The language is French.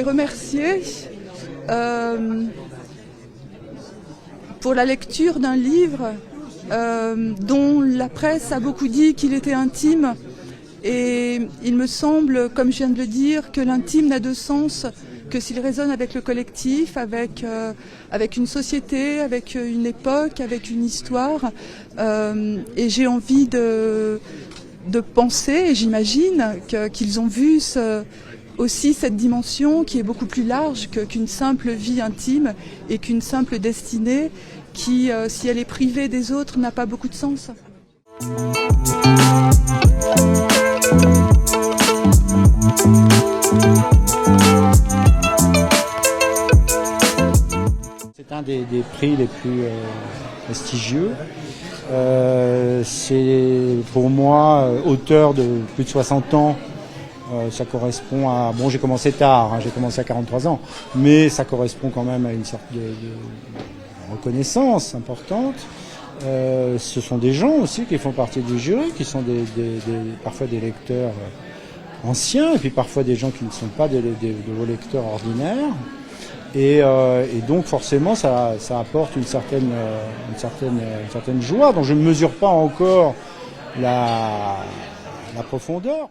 les remercier pour la lecture d'un livre dont la presse a beaucoup dit qu'il était intime. Et il me semble, comme je viens de le dire, que l'intime n'a de sens que s'il résonne avec le collectif, avec une société, avec une époque, avec une histoire. Et j'ai envie de penser, et j'imagine qu'ils ont vu aussi cette dimension qui est beaucoup plus large qu'une simple vie intime et qu'une simple destinée qui, si elle est privée des autres, n'a pas beaucoup de sens. C'est un des prix les plus prestigieux. C'est pour moi, auteur de plus de 60 ans, ça correspond à... Bon, j'ai commencé tard, j'ai commencé à 43 ans, mais ça correspond quand même à une sorte de reconnaissance importante. Ce sont des gens aussi qui font partie du jury, qui sont parfois des lecteurs anciens, et puis parfois des gens qui ne sont pas de vos lecteurs ordinaires. Et donc forcément ça apporte une certaine joie dont je ne mesure pas encore la profondeur.